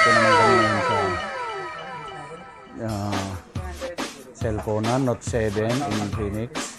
dito naman kami ngayon sa cellphone na Note 7 in Phoenix.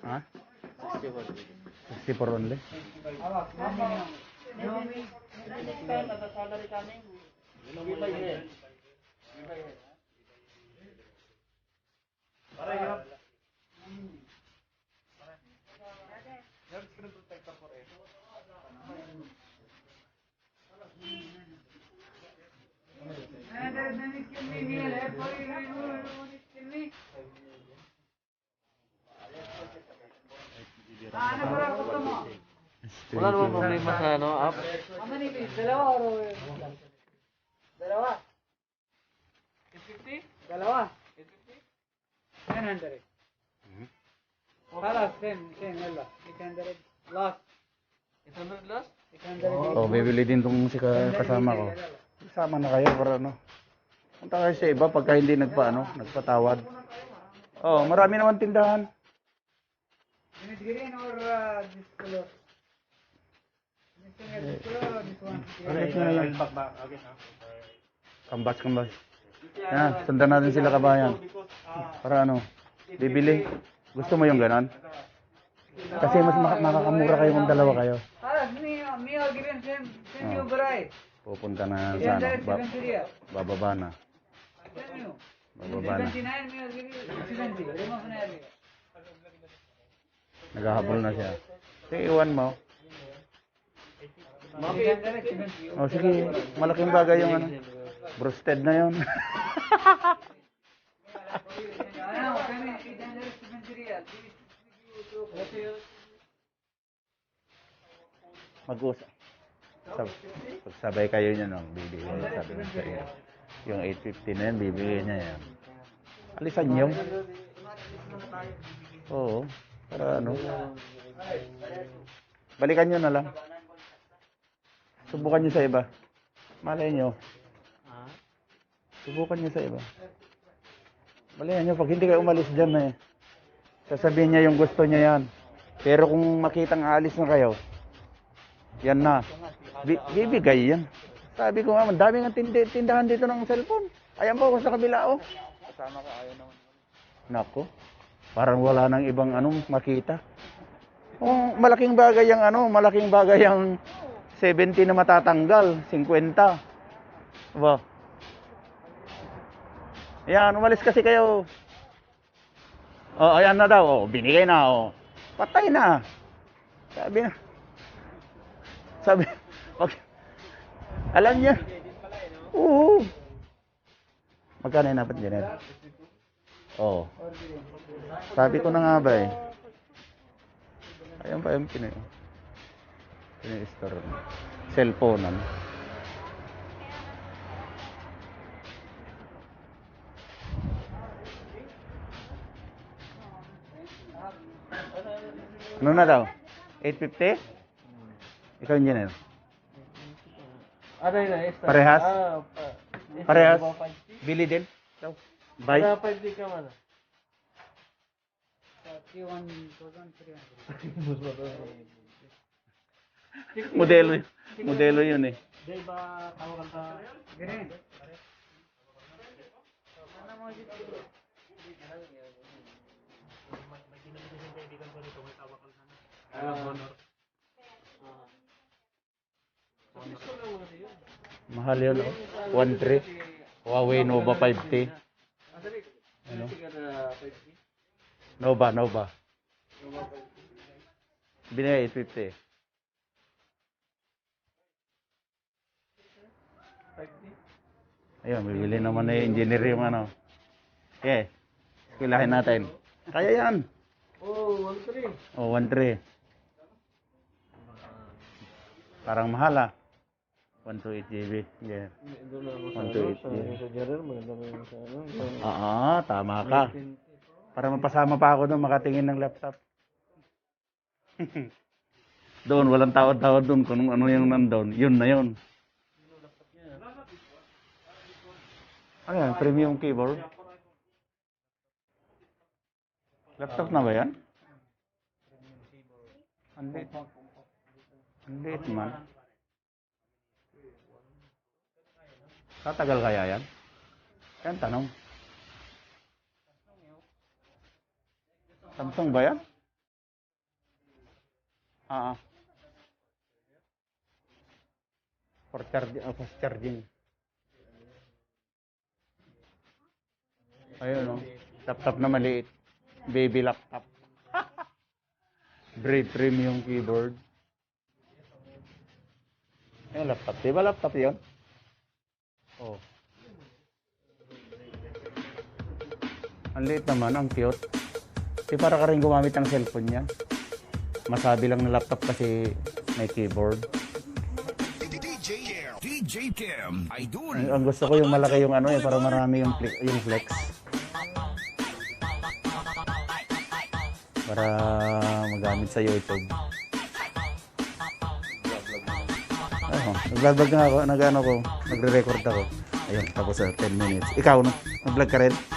Ha? 64 only? Wala namang problema sa ano, app. Dalawa o dalawa? 850? Dalawa? 850? 900. خلاص same يلا 800 last 800 last? 800 Oh, bibili din tong si kasama ko. Magsama na kayo para ano. Punta kayo sa iba pagka hindi nagpatawad. Oh, marami naman tindahan. You need green or this color? Mr. This color or this one? Bakit nga yan? Kambas. Yan, sundan natin sila kabayan. Para ano, bibili. Gusto mo yung ganon? Kasi mas makakamura kayo kung dalawa kayo. Me or green, send you bright. Pupunta na sa ano, bababa na. Send you. Bababa na. 79, me or green, 70. Remove na area. Naghahabol na siya. Sige, iwan mo. Oh, sige, malaking bagay yung ano. Broasted na yun. Mag-usap. Pagsabay kayo niya nung bibigyan niya, sabi niya sa iyo. Yung 850 na yan, bibigyan niya yan. Alisan niyo. Oo. Para ano. Balikan niyo na lang. Subukan niyo sa iba. Malay niyo. Subukan niyo sa iba. Malayan niyo, pag hindi kayo umalis dyan sasabihin niya yung gusto niya yan. Pero kung makitang alis na kayo, yan na. Bibigay yan. Sabi ko nga, dami ng tindahan dito ng cellphone. Ayan po ako sa kabila, oh. Kasama ka, ayaw naman. Nako, parang wala nang ibang makita. Kung malaking bagay yung 70 na matatanggal, 50. Diba? Ayan, umalis kasi kayo. Oh, ayan na daw. Oh, binigay na. Oh. Patay na. Sabi, alam niya. Oo. Magkano yung dapat din? Oo. Sabi ko na nga ba eh. Ayan pa yung Pina-store. Cellphone. Ano na daw? 850? Ikaw engineer? Parehas? Parehas? Bili din? Buy? Para 5D ka man. 31,300. Modelo yun eh. Di ba tawagan ka? Green. Mahal yun, oh. 1.3. Huawei Nova 5T. Ano? Nova. Binigay 850. Ayun, bibili naman na yung engineer yung ano. Okay, eskwelahin natin. Kaya yan. Oh, 1.3. Oh, 1.3. Parang mahal 128 GB. Yeah. 128 GB. Tama ka. Para mapasama pa ako doon, makatingin ng laptop. Doon, walang tawad-tawad doon kung ano yung nandun. Yun na yun. Ano yan? Premium keyboard? Laptop na ba yan? Ang liit man. Tatagal kaya yan? Yan tanong. Samsung ba yan? For charging, fast charging. Ayun, laptop na maliit. Baby laptop. Brave premium keyboard. Ayun, laptop. Diba laptop yun? Oh. Ang liit naman, ang cute. Di para ka rin gumamit ng cellphone niya. Masabi lang na laptop kasi may keyboard. DJ Cam, idol. Ang gusto ko yung malaki yung para marami yung flex. Para magamit sa YouTube. Ay, Oh, nag-vlog nga ako, nag-ano ko, nagre-record ako. Ayun, tapos 10 minutes. Ikaw, no? Nag-vlog ka rin?